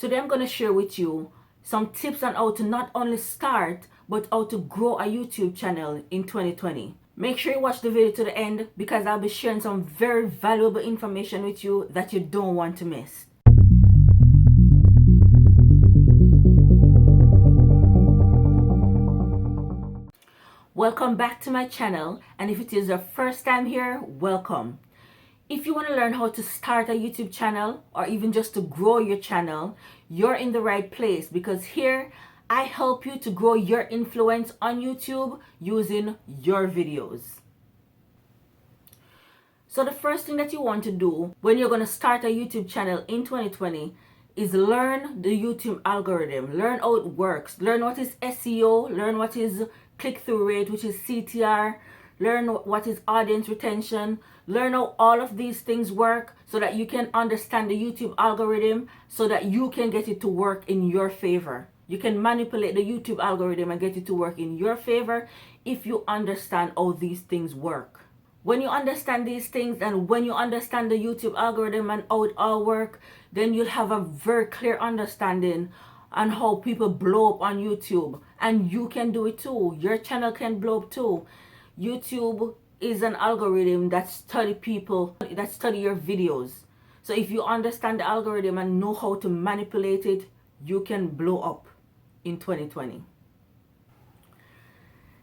Today I'm going to share with you some tips on how to not only start but how to grow a YouTube channel in 2020. Make sure you watch the video to the end because I'll be sharing some very valuable information with you that you don't want to miss. Welcome back to my channel, and if it is your first time here, welcome. If you want to learn how to start a YouTube channel or even just to grow your channel, you're in the right place because here I help you to grow your influence on YouTube using your videos. So the first thing that you want to do when you're going to start a YouTube channel in 2020 is learn the YouTube algorithm, learn how it works, learn what is SEO, learn what is click-through rate, which is CTR, learn what is audience retention, learn how all of these things work so that you can understand the YouTube algorithm so that you can get it to work in your favor. You can manipulate the YouTube algorithm and get it to work in your favor if you understand how these things work. When you understand these things and when you understand the YouTube algorithm and how it all works, then you'll have a very clear understanding on how people blow up on YouTube. And you can do it too. Your channel can blow up too. YouTube is an algorithm that study people, that study your videos. So if you understand the algorithm and know how to manipulate it, you can blow up in 2020.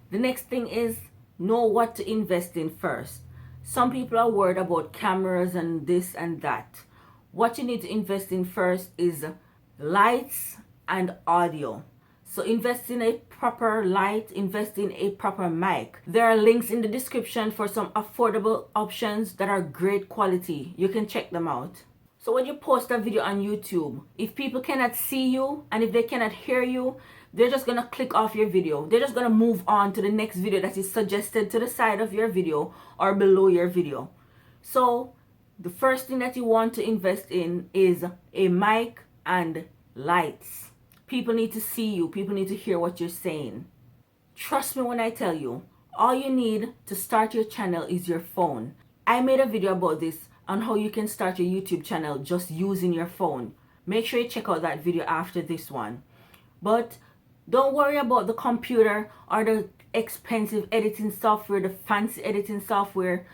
The next thing is know what to invest in first. Some people are worried about cameras and this and that. What you need to invest in first is lights and audio. So invest in a proper light, invest in a proper mic. There are links in the description for some affordable options that are great quality. You can check them out. So when you post a video on YouTube, if people cannot see you and if they cannot hear you, they're just gonna click off your video. They're just gonna move on to the next video that is suggested to the side of your video or below your video. So the first thing that you want to invest in is a mic and lights. People need to see you. People need to hear what you're saying. Trust me when I tell you, all you need to start your channel is your phone. I made a video about this on how you can start your YouTube channel just using your phone. Make sure you check out that video after this one. But don't worry about the computer or the expensive editing software, the fancy editing software.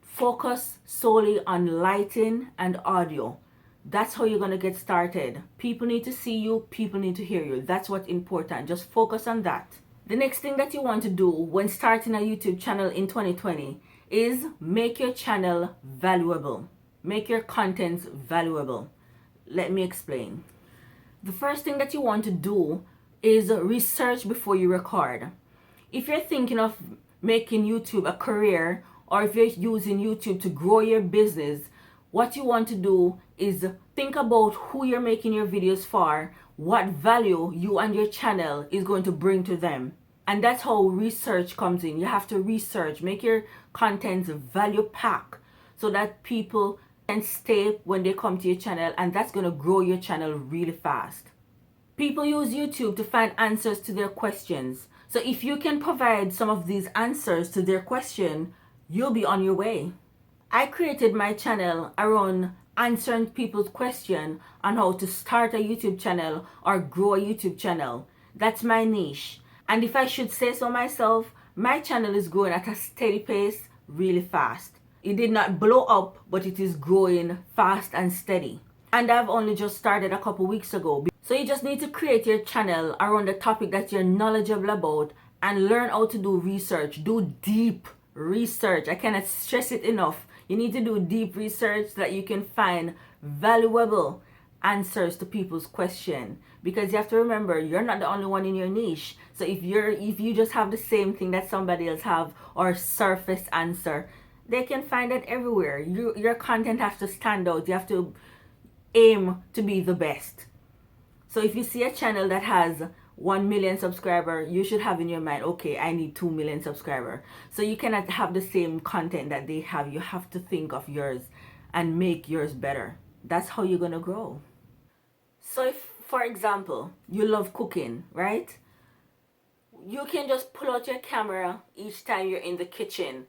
Focus solely on lighting and audio. That's how you're going to get started. People need to see you. People need to hear you. That's what's important. Just focus on that. The next thing that you want to do when starting a YouTube channel in 2020 is make your channel valuable. Make your contents valuable. Let me explain. The first thing that you want to do is research before you record. If you're thinking of making YouTube a career or if you're using YouTube to grow your business, what you want to do is think about who you're making your videos for, what value you and your channel is going to bring to them. And that's how research comes in. You have to research, make your contents value pack so that people can stay when they come to your channel, and that's going to grow your channel really fast. People use YouTube to find answers to their questions. So if you can provide some of these answers to their question, you'll be on your way. I created my channel around answering people's question on how to start a YouTube channel or grow a YouTube channel. That's my niche. And if I should say so myself, my channel is growing at a steady pace really fast. It did not blow up, but it is growing fast and steady. And I've only just started a couple weeks ago. So you just need to create your channel around the topic that you're knowledgeable about and learn how to do research. Do deep research. I cannot stress it enough. You need to do deep research so that you can find valuable answers to people's question, because you have to remember you're not the only one in your niche. So if you just have the same thing that somebody else have or surface answer, they can find it everywhere. Your content has to stand out. You have to aim to be the best. So if you see a channel that has 1 million subscriber, you should have in your mind, okay, I need 2 million subscriber. So you cannot have the same content that they have. You have to think of yours and make yours better. That's how you're going to grow. So if, for example, you love cooking, right? You can just pull out your camera each time you're in the kitchen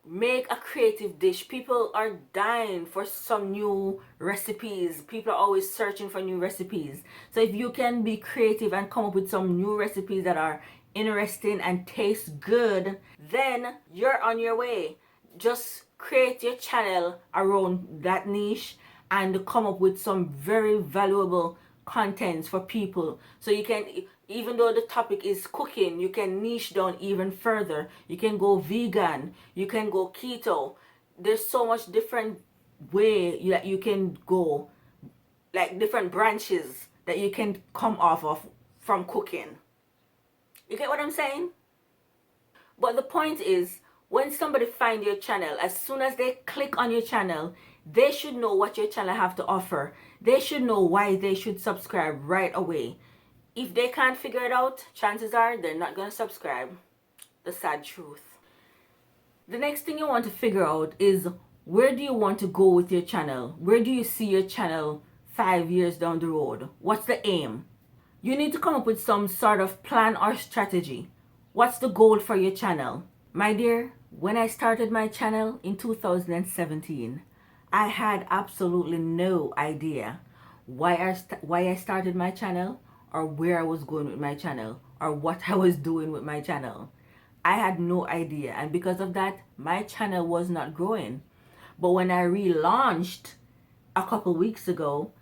make a creative dish. People are dying for some new recipes. People are always searching for new recipes. So if you can be creative and come up with some new recipes that are interesting and taste good, then you're on your way. Just create your channel around that niche and come up with some very valuable contents for people. So you can, even though the topic is cooking, you can niche down even further. You can go vegan, you can go keto. There's so much different way that you can go, like different branches that you can come off of from cooking. You get what I'm saying? But the point is, when somebody find your channel, as soon as they click on your channel, they should know what your channel have to offer. They should know why they should subscribe right away. If they can't figure it out, chances are they're not going to subscribe. The sad truth. The next thing you want to figure out is, where do you want to go with your channel? Where do you see your channel 5 years down the road? What's the aim? You need to come up with some sort of plan or strategy. What's the goal for your channel? My dear, when I started my channel in 2017, I had absolutely no idea why I started my channel, or where I was going with my channel, or what I was doing with my channel. I had no idea, and because of that, my channel was not growing. But when I relaunched a couple weeks ago,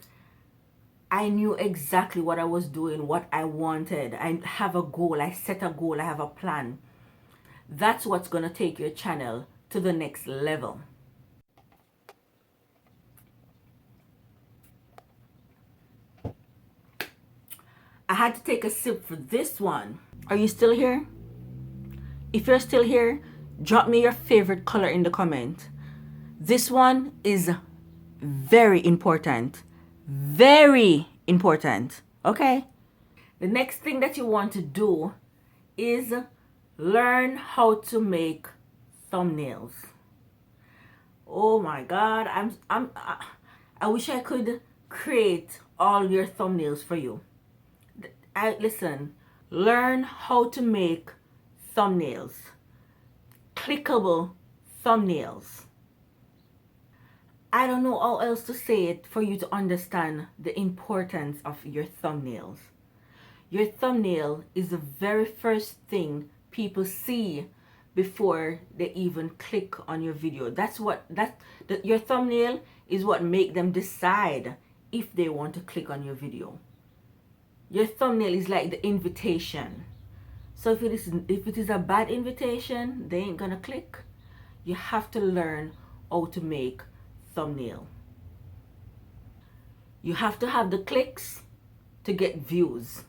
I knew exactly what I was doing, what I wanted. I have a goal, I set a goal, I have a plan. That's what's going to take your channel to the next level. I had to take a sip for this one. Are you still here? If you're still here, drop me your favorite color in the comment. This one is very important. Very important. Okay? The next thing that you want to do is learn how to make thumbnails. Oh my God, I wish I could create all your thumbnails for you. Listen, learn how to make thumbnails, clickable thumbnails. I don't know how else to say it for you to understand the importance of your thumbnails. Your thumbnail is the very first thing people see before they even click on your video. Your thumbnail is what make them decide if they want to click on your video. Your thumbnail is like the invitation. So if it is a bad invitation, they ain't gonna click. You have to learn how to make thumbnail. You have to have the clicks to get views.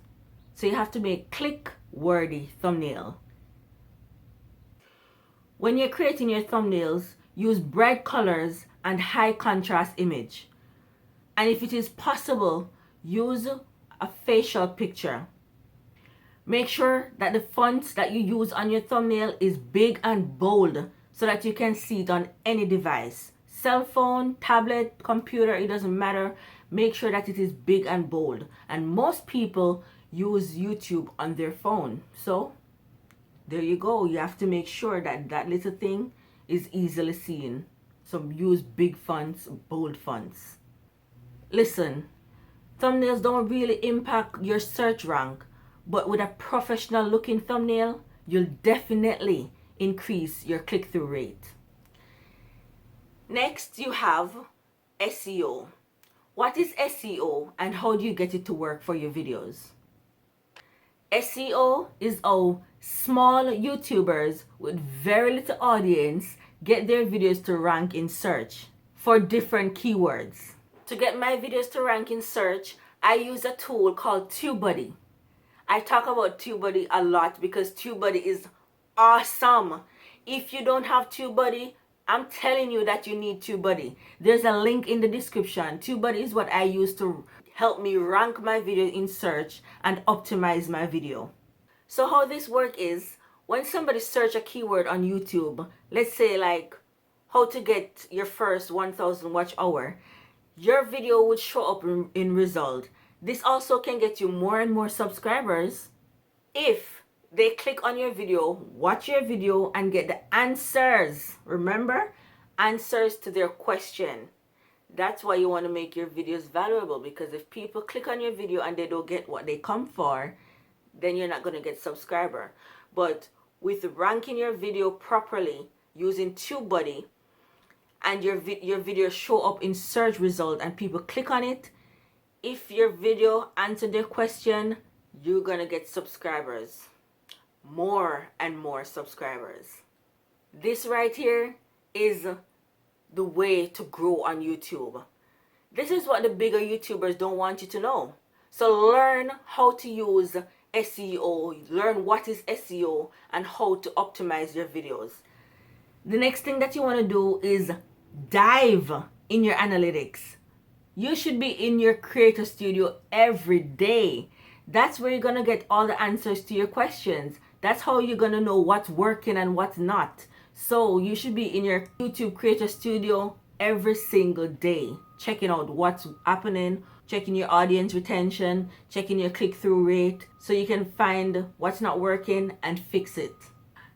So you have to make click-worthy thumbnail. When you're creating your thumbnails, use bright colors and high contrast image. And if it is possible, use a facial picture. Make sure that the font that you use on your thumbnail is big and bold so that you can see it on any device. Cell phone, tablet, computer, it doesn't matter. Make sure that it is big and bold. And most people use YouTube on their phone. So there you go. You have to make sure that that little thing is easily seen. So use big fonts, bold fonts. Listen, thumbnails don't really impact your search rank, but with a professional looking thumbnail, you'll definitely increase your click-through rate. Next, you have SEO. What is SEO and how do you get it to work for your videos? SEO is how small YouTubers with very little audience get their videos to rank in search for different keywords. To get my videos to rank in search, I use a tool called TubeBuddy. I talk about TubeBuddy a lot because TubeBuddy is awesome. If you don't have TubeBuddy, I'm telling you that you need TubeBuddy. There's a link in the description. TubeBuddy is what I use to help me rank my video in search and optimize my video. So how this works is, when somebody search a keyword on YouTube, let's say like how to get your first 1,000 watch hour, your video would show up in result. This also can get you more and more subscribers if They click on your video, watch your video, and get the answers. Remember? Answers to their question. That's why you want to make your videos valuable, because if people click on your video and they don't get what they come for, then you're not going to get subscriber. But with ranking your video properly using TubeBuddy, and your video show up in search result and people click on it, if your video answered their question, you're going to get subscribers. More and more subscribers. This right here is the way to grow on YouTube. This is what the bigger YouTubers don't want you to know. So learn how to use SEO, learn what is SEO and how to optimize your videos. The next thing that you want to do is dive in your analytics. You should be in your creator studio every day. That's where you're going to get all the answers to your questions. That's how you're going to know what's working and what's not. So you should be in your YouTube creator studio every single day, checking out what's happening, checking your audience retention, checking your click-through rate, so you can find what's not working and fix it.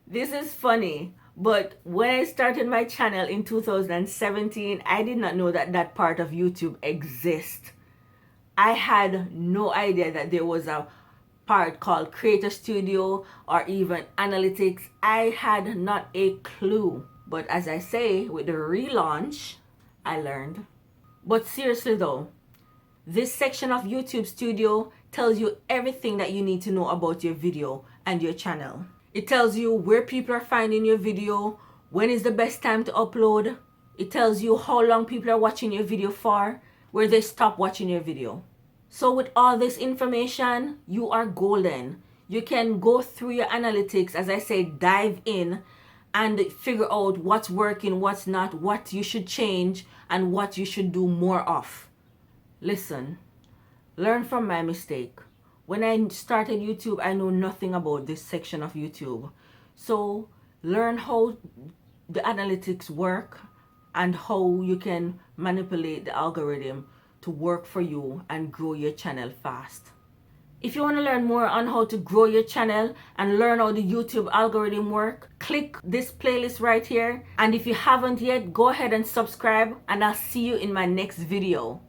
This is funny, but when I started my channel in 2017, I did not know that that part of YouTube exists. I had no idea that there was a part called Creator Studio or even Analytics. I had not a clue. But as I say, with the relaunch, I learned. But seriously though, this section of YouTube Studio tells you everything that you need to know about your video and your channel. It tells you where people are finding your video, when is the best time to upload. It tells you how long people are watching your video for, where they stop watching your video. So with all this information, you are golden. You can go through your analytics, as I say, dive in and figure out what's working, what's not, what you should change, and what you should do more of. Listen, learn from my mistake. When I started YouTube, I know nothing about this section of YouTube. So learn how the analytics work and how you can manipulate the algorithm to work for you and grow your channel fast. If you want to learn more on how to grow your channel and learn how the YouTube algorithm work, click this playlist right here. And if you haven't yet, go ahead and subscribe, and I'll see you in my next video.